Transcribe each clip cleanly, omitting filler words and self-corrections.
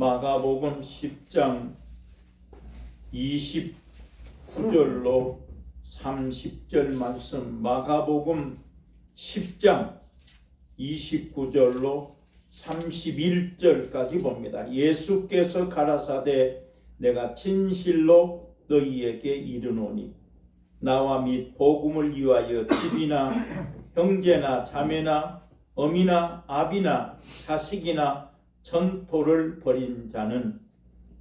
마가복음 10장 29절로 30절 말씀, 마가복음 10장 29절로 31절까지 봅니다. 예수께서 가라사대 내가 진실로 너희에게 이르노니 나와 및 복음을 위하여 집이나 형제나 자매나 어미나 아비나 자식이나 전토를 벌인 자는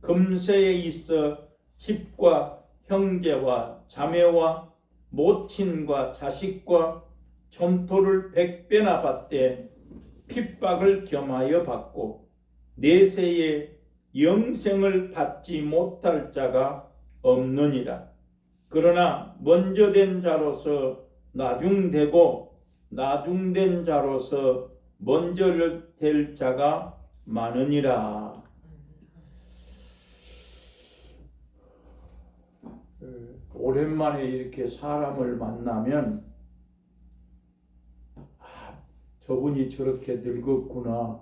금세에 있어 집과 형제와 자매와 모친과 자식과 전토를 100배나 받되 핍박을 겸하여 받고 내세에 영생을 받지 못할 자가 없느니라. 그러나 먼저 된 자로서 나중되고 나중된 자로서 먼저 될 자가 많으니라. 오랜만에 이렇게 사람을 만나면 저분이 저렇게 늙었구나.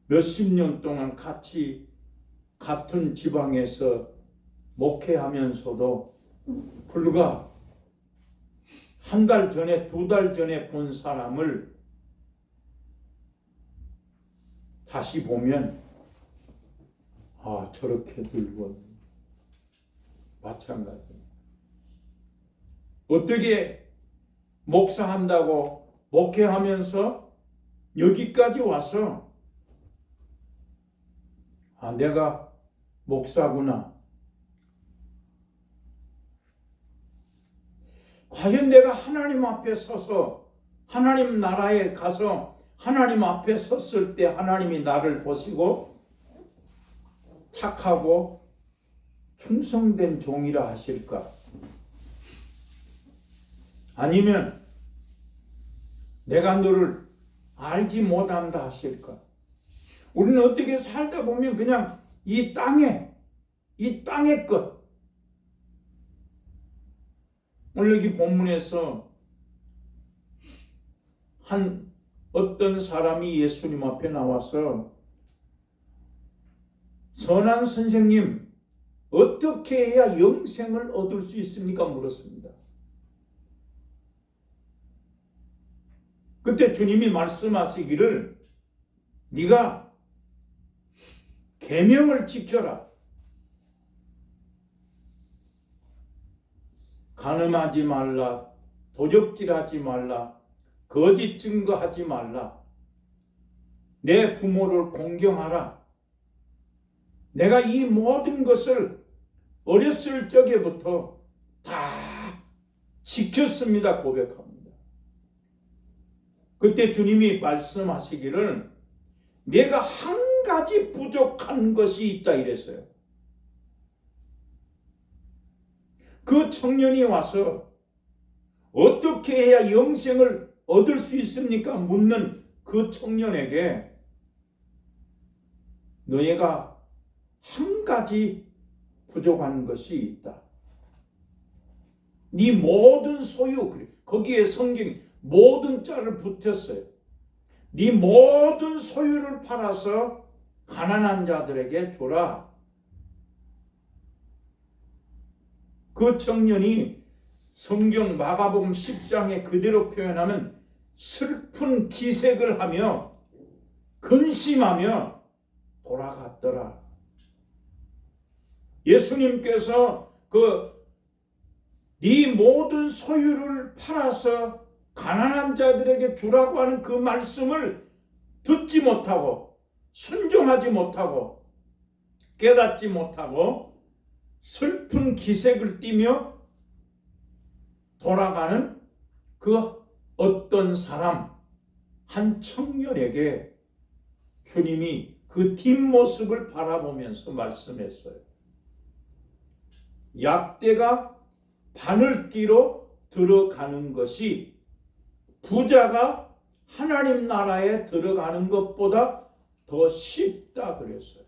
몇십 년 동안 같이 같은 지방에서 목회하면서도 불과 한 달 전에, 두 달 전에 본 사람을 다시 보면 저렇게 늙었네. 마찬가지입니다. 어떻게 목사한다고 목회하면서 여기까지 와서 내가 목사구나. 과연 내가 하나님 앞에 서서 하나님 나라에 가서 하나님 앞에 섰을 때 하나님이 나를 보시고 착하고 충성된 종이라 하실까? 아니면 내가 너를 알지 못한다 하실까? 우리는 어떻게 살다 보면 그냥 이 땅의 것. 오늘 여기 본문에서 어떤 사람이 예수님 앞에 나와서 선한 선생님, 어떻게 해야 영생을 얻을 수 있습니까? 물었습니다. 그때 주님이 말씀하시기를 네가 계명을 지켜라. 간음하지 말라, 도적질하지 말라, 거짓 증거하지 말라, 내 부모를 공경하라. 내가 이 모든 것을 어렸을 적에부터 다 지켰습니다. 고백합니다. 그때 주님이 말씀하시기를 내가 한 가지 부족한 것이 있다 이랬어요. 그 청년이 와서 어떻게 해야 영생을 얻을 수 있습니까? 묻는 그 청년에게 너희가 한 가지 부족한 것이 있다. 네 모든 소유, 거기에 성경이 모든 자를 붙였어요. 네 모든 소유를 팔아서 가난한 자들에게 줘라. 그 청년이 성경 마가복음 10장에 그대로 표현하면 슬픈 기색을 하며 근심하며 돌아갔더라. 예수님께서 네 모든 소유를 팔아서 가난한 자들에게 주라고 하는 그 말씀을 듣지 못하고 순종하지 못하고 깨닫지 못하고 슬픈 기색을 띠며 돌아가는 그 어떤 사람, 한 청년에게 주님이 그 뒷모습을 바라보면서 말씀했어요. 약대가 바늘귀로 들어가는 것이 부자가 하나님 나라에 들어가는 것보다 더 쉽다 그랬어요.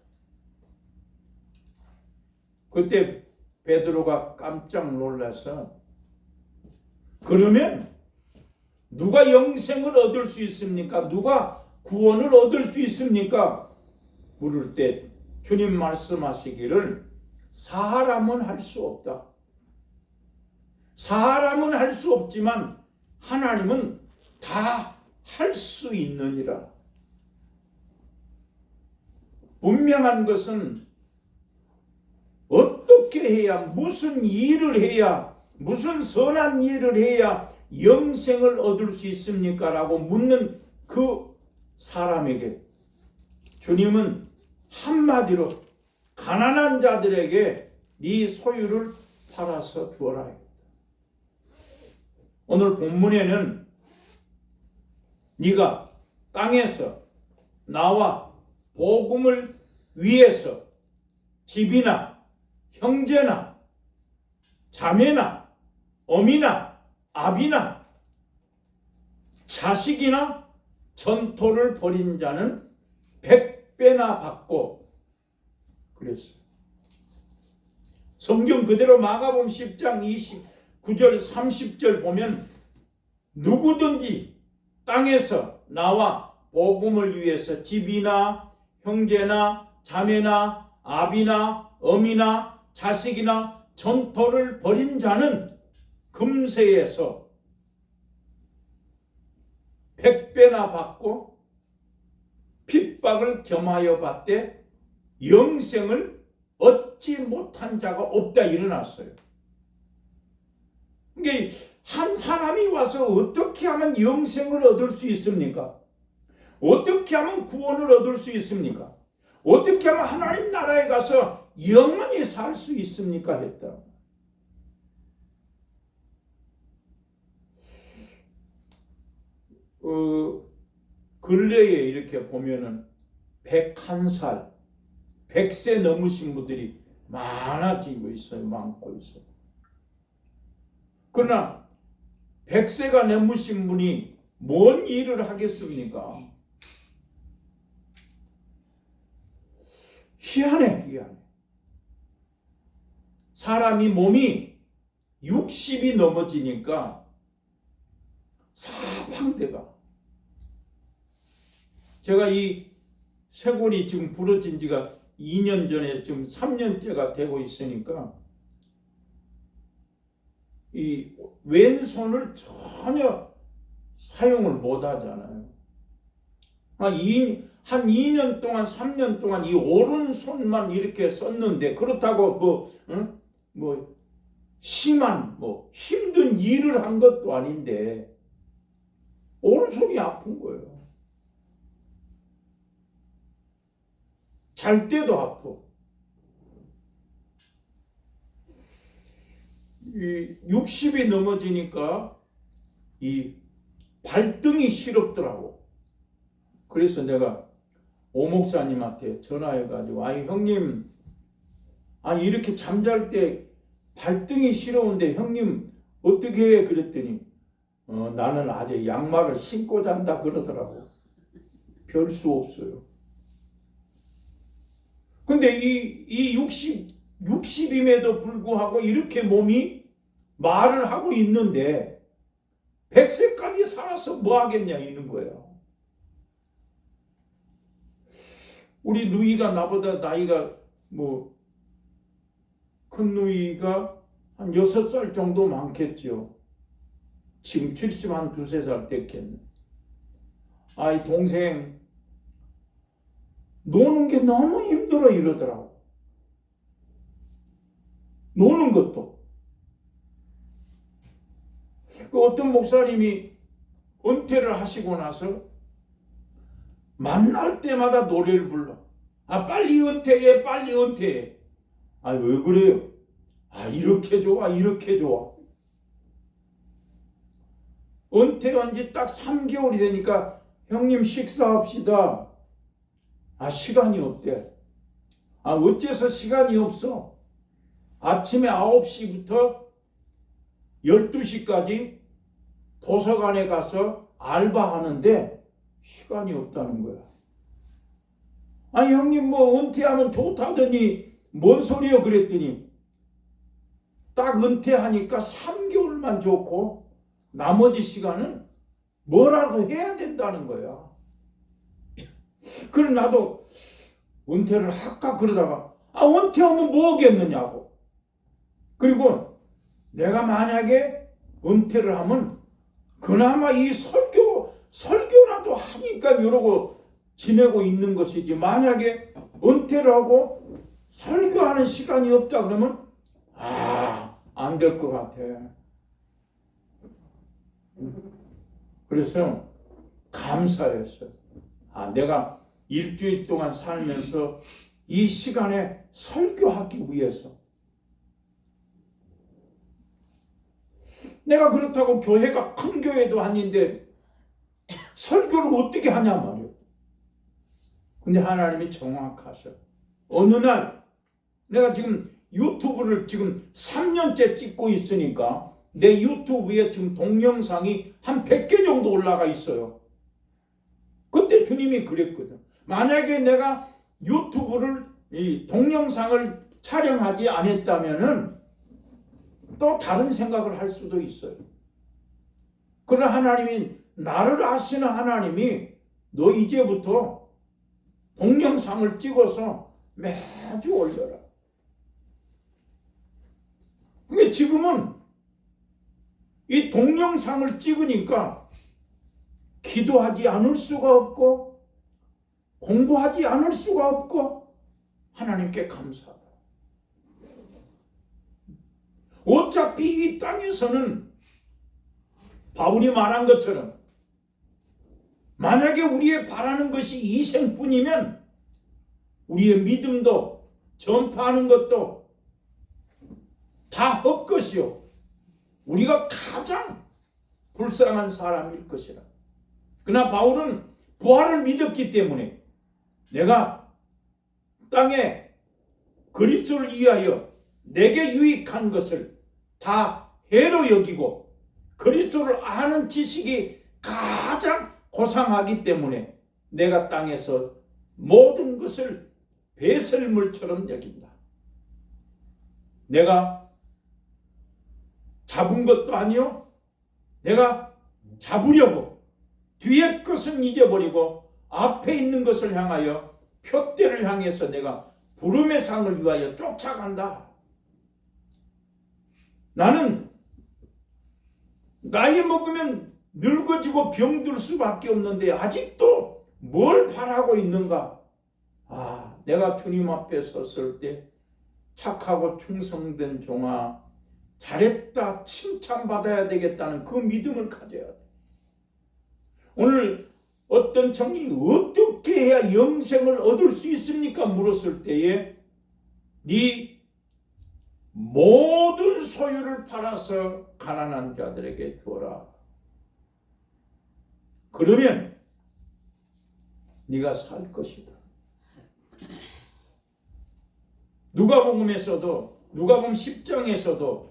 그때 베드로가 깜짝 놀라서 그러면 누가 영생을 얻을 수 있습니까? 누가 구원을 얻을 수 있습니까? 물을 때 주님 말씀하시기를 사람은 할 수 없다. 사람은 할 수 없지만 하나님은 다 할 수 있느니라. 분명한 것은 어떻게 해야, 무슨 일을 해야, 무슨 선한 일을 해야 영생을 얻을 수 있습니까? 라고 묻는 그 사람에게 주님은 한마디로 가난한 자들에게 네 소유를 팔아서 주어라. 오늘 본문에는 네가 땅에서 나와 복음을 위해서 집이나 형제나 자매나 어미나 아비나 자식이나 전토를 벌인 자는 100배나 받고 그랬어요. 성경 그대로 마가복음 10장 29절 30절 보면 누구든지 땅에서 나와 복음을 위해서 집이나 형제나 자매나 아비나 어미나 자식이나 전토를 벌인 자는 금세에서 100배나 받고 핍박을 겸하여 받되 영생을 얻지 못한 자가 없다 일어났어요. 그러니까 한 사람이 와서 어떻게 하면 영생을 얻을 수 있습니까? 어떻게 하면 구원을 얻을 수 있습니까? 어떻게 하면 하나님 나라에 가서 영원히 살 수 있습니까? 했다. 근래에 이렇게 보면은 101살, 100세 넘으신 분들이 많아지고 있어요. 많고 있어요. 그러나 100세가 넘으신 분이 뭔 일을 하겠습니까? 희한해. 사람이 몸이 60이 넘어지니까 사방대가. 제가 이 쇄골이 지금 부러진 지가 2년 전에 지금 3년째가 되고 있으니까 이 왼손을 전혀 사용을 못 하잖아요. 한 2년 동안 3년 동안 이 오른손만 이렇게 썼는데 그렇다고 심한 힘든 일을 한 것도 아닌데 오른손이 아픈 거예요. 잘 때도 아프고. 60이 넘어지니까 이 발등이 시렵더라고. 그래서 내가 오 목사님한테 전화해가지고 형님 이렇게 잠잘 때 발등이 시려운데 형님 어떻게 해? 그랬더니 나는 아직 양말을 신고 잔다 그러더라고. 별 수 없어요. 근데 이 60임에도 불구하고 이렇게 몸이 말을 하고 있는데 100세까지 살아서 뭐 하겠냐 이런 거예요. 우리 누이가 나보다 나이가 큰 누이가 한 6살 정도 많겠죠. 지금 70 한 두세 살 됐겠네. 이 동생 노는 게 너무 힘들어 이러더라고. 노는 것도. 어떤 목사님이 은퇴를 하시고 나서 만날 때마다 노래를 불러. 빨리 은퇴해, 빨리 은퇴해. 왜 그래요? 이렇게 좋아, 이렇게 좋아. 은퇴한 지 딱 3개월이 되니까 형님 식사합시다. 시간이 없대. 어째서 시간이 없어? 아침에 9시부터 12시까지 도서관에 가서 알바하는데 시간이 없다는 거야. 형님 은퇴하면 좋다더니 뭔 소리요? 그랬더니 딱 은퇴하니까 3개월만 좋고 나머지 시간은 뭐라도 해야 된다는 거야. 그래 나도 은퇴를 할까 그러다가 은퇴하면 뭐겠느냐고. 그리고 내가 만약에 은퇴를 하면 그나마 이 설교라도 하니까 이러고 지내고 있는 것이지, 만약에 은퇴를 하고 설교하는 시간이 없다 그러면 안 될 것 같아. 그래서 감사했어요. 내가 일주일 동안 살면서 이 시간에 설교하기 위해서, 내가 그렇다고 교회가 큰 교회도 아닌데 설교를 어떻게 하냐 말이에요. 근데 하나님이 정확하셔. 어느 날 내가 지금 유튜브를 지금 3년째 찍고 있으니까 내 유튜브에 지금 동영상이 한 100개 정도 올라가 있어요. 그때 주님이 그랬거든. 만약에 내가 유튜브를 이 동영상을 촬영하지 않았다면은 또 다른 생각을 할 수도 있어요. 그러나 하나님이, 나를 아시는 하나님이 너 이제부터 동영상을 찍어서 매주 올려라. 그게 지금은 이 동영상을 찍으니까 기도하지 않을 수가 없고 공부하지 않을 수가 없고 하나님께 감사하다. 어차피 이 땅에서는 바울이 말한 것처럼 만약에 우리의 바라는 것이 이 생뿐이면 우리의 믿음도 전파하는 것도 다 헛것이요, 우리가 가장 불쌍한 사람일 것이라. 그러나 바울은 부활을 믿었기 때문에 내가 땅에 그리스도를 위하여 내게 유익한 것을 다 해로 여기고 그리스도를 아는 지식이 가장 고상하기 때문에 내가 땅에서 모든 것을 배설물처럼 여긴다. 내가 잡은 것도 아니요, 내가 잡으려고 뒤에 것은 잊어버리고 앞에 있는 것을 향하여 표대를 향해서 내가 부름의 상을 위하여 쫓아간다. 나는 나이 먹으면 늙어지고 병들 수밖에 없는데 아직도 뭘 바라고 있는가? 내가 주님 앞에 섰을 때 착하고 충성된 종아, 잘했다, 칭찬받아야 되겠다는 그 믿음을 가져야 돼. 오늘 어떤 청년이 어떻게 해야 영생을 얻을 수 있습니까? 물었을 때에 네 모든 소유를 팔아서 가난한 자들에게 주어라. 그러면 네가 살 것이다. 누가복음에서도, 누가복음 10장에서도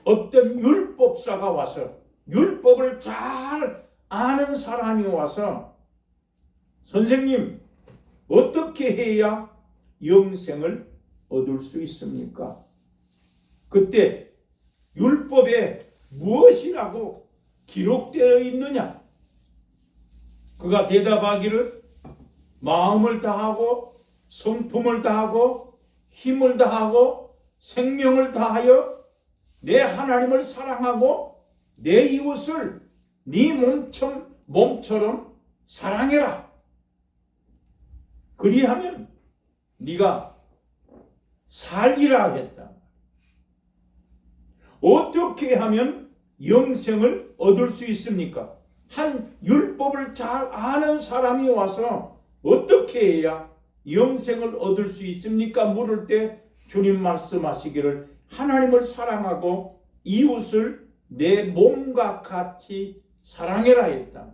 어떤 율법사가 와서, 율법을 잘 아는 사람이 와서 선생님, 어떻게 해야 영생을 얻을 수 있습니까? 그때 율법에 무엇이라고 기록되어 있느냐? 그가 대답하기를 마음을 다하고 성품을 다하고 힘을 다하고 생명을 다하여 내 하나님을 사랑하고 내 이웃을 네 몸처럼 사랑해라. 그리하면 네가 살리라 했다. 어떻게 하면 영생을 얻을 수 있습니까? 한 율법을 잘 아는 사람이 와서 어떻게 해야 영생을 얻을 수 있습니까? 물을 때 주님 말씀하시기를 하나님을 사랑하고 이웃을 내 몸과 같이 사랑해라 했다.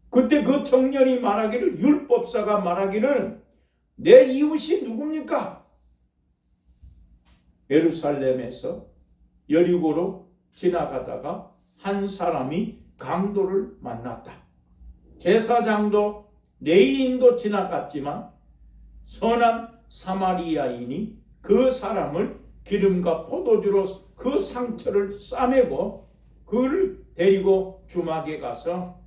그때 그 청년이 말하기를, 율법사가 말하기를 내 이웃이 누굽니까? 예루살렘에서 여리고로 지나가다가 한 사람이 강도를 만났다. 제사장도 레위인도 지나갔지만 선한 사마리아인이 그 사람을 기름과 포도주로 그 상처를 싸매고 그를 데리고 주막에 가서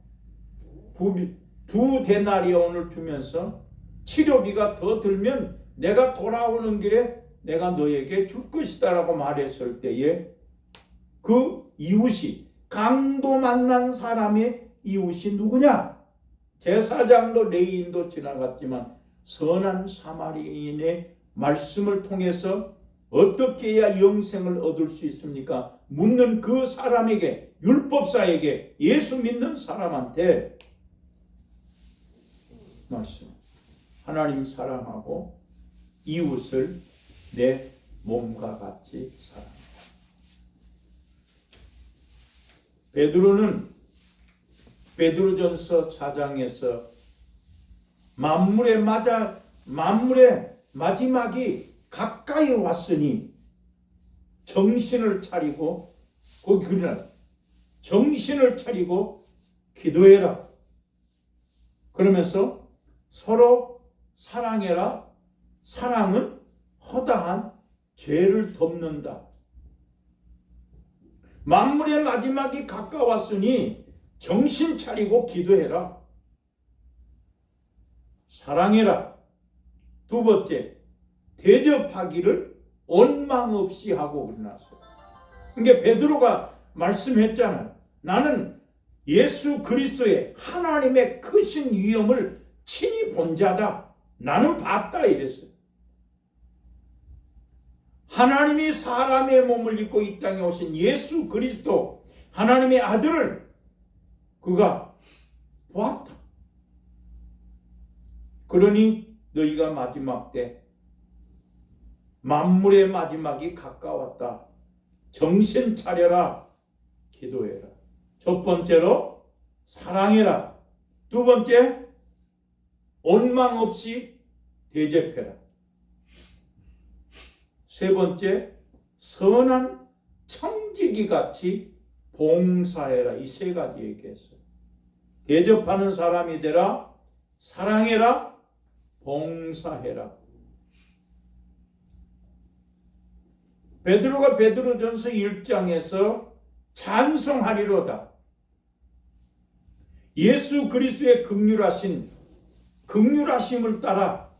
두 데나리온을 주면서 치료비가 더 들면 내가 돌아오는 길에 내가 너에게 줄 것이다라고 말했을 때에 그 이웃이 강도 만난 사람의 이웃이 누구냐? 제사장도 레위인도 지나갔지만 선한 사마리아인의 말씀을 통해서 어떻게 해야 영생을 얻을 수 있습니까? 묻는 그 사람에게, 율법사에게, 예수 믿는 사람한테 말씀, 하나님 사랑하고 이웃을 내 몸과 같이 사랑한다. 베드로는 베드로전서 4장에서 만물의 마지막이 가까이 왔으니 정신을 차리고 거기 그러나 정신을 차리고 기도해라. 그러면서 서로 사랑해라. 사랑은 허다한 죄를 덮는다. 만물의 마지막이 가까웠으니 정신 차리고 기도해라. 사랑해라. 두 번째, 대접하기를 원망 없이 하고 그러났어요. 그러니까 베드로가 말씀했잖아요. 나는 예수 그리스도의 하나님의 크신 위엄을 친히 본 자다. 나는 봤다 이랬어요. 하나님이 사람의 몸을 입고 이 땅에 오신 예수 그리스도 하나님의 아들을 그가 보았다. 그러니 너희가 마지막 때 만물의 마지막이 가까웠다. 정신 차려라. 기도해라. 첫 번째로 사랑해라. 두 번째 원망 없이 대접해라. 세 번째 선한 청지기 같이 봉사해라. 이 세 가지 얘기했어요. 대접하는 사람이 되라. 사랑해라. 봉사해라. 베드로가 베드로전서 1장에서 찬송하리로다. 예수 그리스도의 긍휼하심을 따라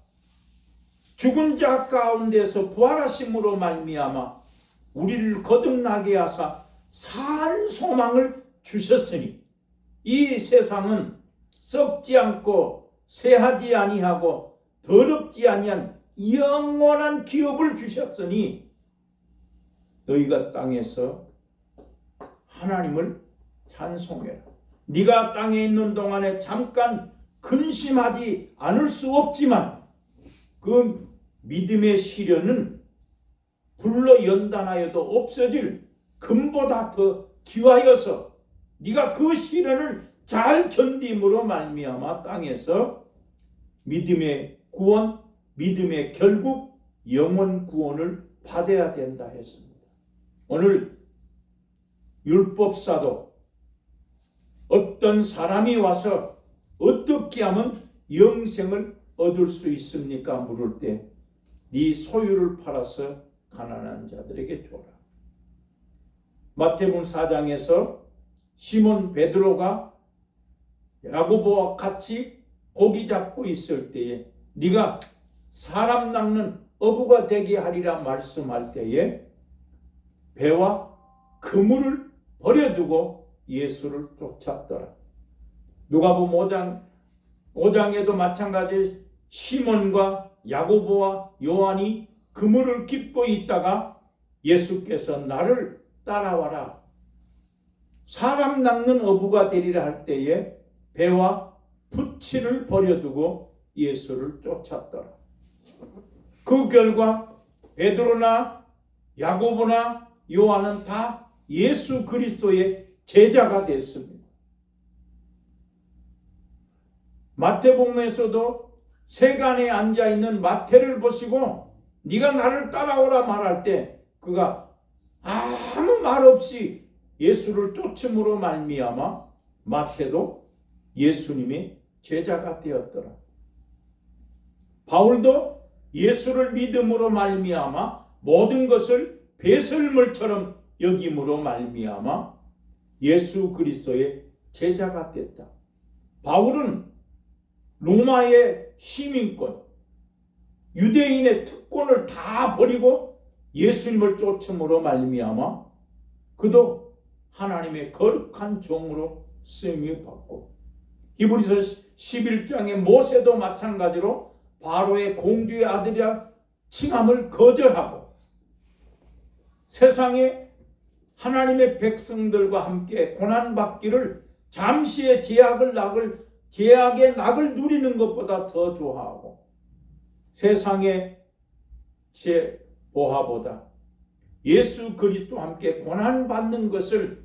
죽은 자 가운데서 부활하심으로 말미암아 우리를 거듭나게 하사 산 소망을 주셨으니 이 세상은 썩지 않고 쇠하지 아니하고 더럽지 아니한 영원한 기업을 주셨으니 너희가 땅에서 하나님을 찬송해라. 네가 땅에 있는 동안에 잠깐 근심하지 않을 수 없지만 그 믿음의 시련은 불로 연단하여도 없어질 금보다 더 귀하여서 네가 그 시련을 잘 견딤으로 말미암아 땅에서 믿음의 구원, 믿음의 결국 영원 구원을 받아야 된다 했습니다. 오늘 율법사도 어떤 사람이 와서 어떻게 하면 영생을 얻을 수 있습니까? 물을 때 네 소유를 팔아서 가난한 자들에게 줘라. 마태복음 4장에서 시몬 베드로가 야고보와 같이 고기 잡고 있을 때에 네가 사람 낚는 어부가 되게 하리라 말씀할 때에 배와 그물을 버려두고 예수를 쫓았더라. 누가복음 5장에도 마찬가지 시몬과 야고보와 요한이 그물을 깁고 있다가 예수께서 나를 따라와라. 사람 낚는 어부가 되리라 할 때에 배와 부치를 버려두고 예수를 쫓았더라. 그 결과 베드로나 야고보나 요한은 다 예수 그리스도의 제자가 됐습니다. 마태복음에서도 세간에 앉아있는 마태를 보시고 네가 나를 따라오라 말할 때 그가 아무 말 없이 예수를 쫓음으로 말미암아 마태도 예수님의 제자가 되었더라. 바울도 예수를 믿음으로 말미암아 모든 것을 배설물처럼 여김으로 말미암아 예수 그리스도의 제자가 됐다. 바울은 로마의 시민권, 유대인의 특권을 다 버리고 예수님을 쫓음으로 말미암아 그도 하나님의 거룩한 종으로 쓰임을 받고, 히브리서 11장의 모세도 마찬가지로 바로의 공주의 아들이라 칭함을 거절하고 세상에 하나님의 백성들과 함께 고난받기를 잠시의 제약의 낙을 누리는 것보다 더 좋아하고 세상의 제 보화보다 예수 그리스도와 함께 고난받는 것을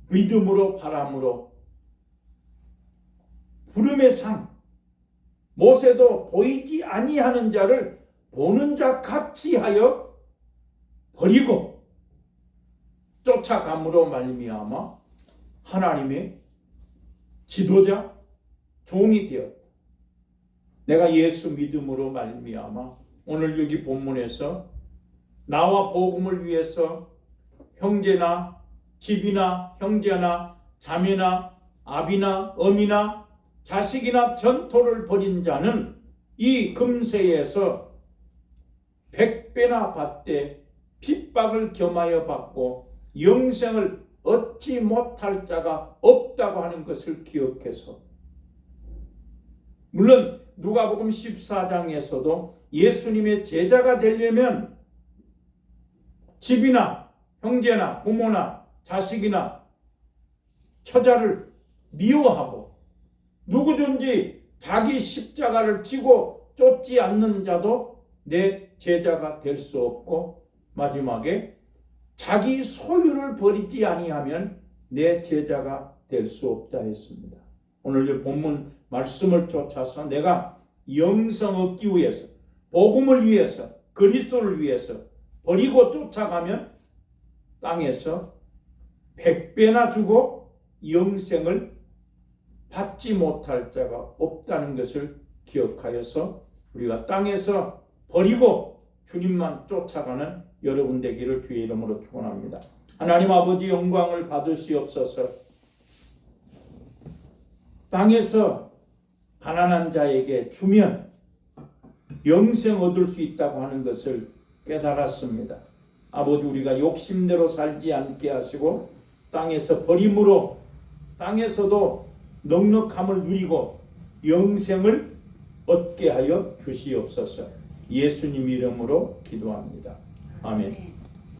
믿음으로 바람으로 부름의 상, 모세도 보이지 아니하는 자를 보는 자 같이 하여 버리고 쫓아감으로 말미암아 하나님의 지도자, 종이 되었다. 내가 예수 믿음으로 말미암아 오늘 여기 본문에서 나와 복음을 위해서 형제나 집이나 형제나 자매나 아비나 어미나 자식이나 전토를 벌인 자는 이 금세에서 100배나 받되 핍박을 겸하여 받고 영생을 얻지 못할 자가 없다고 하는 것을 기억해서, 물론 누가복음 14장에서도 예수님의 제자가 되려면 집이나 형제나 부모나 자식이나 처자를 미워하고 누구든지 자기 십자가를 지고 쫓지 않는 자도 내 제자가 될 수 없고, 마지막에 자기 소유를 버리지 아니하면 내 제자가 될 수 없다 했습니다. 오늘 이 본문 말씀을 쫓아서 내가 영생 얻기 위해서, 복음을 위해서, 그리스도를 위해서 버리고 쫓아가면 땅에서 100배나 주고 영생을 받지 못할 자가 없다는 것을 기억하여서 우리가 땅에서 버리고 주님만 쫓아가는 여러분 되기를 주의 이름으로 축원합니다. 하나님 아버지 영광을 받으시옵소서. 땅에서 가난한 자에게 주면 영생 얻을 수 있다고 하는 것을 깨달았습니다. 아버지, 우리가 욕심대로 살지 않게 하시고 땅에서 버림으로 땅에서도 넉넉함을 누리고 영생을 얻게 하여 주시옵소서. 예수님 이름으로 기도합니다. 아멘.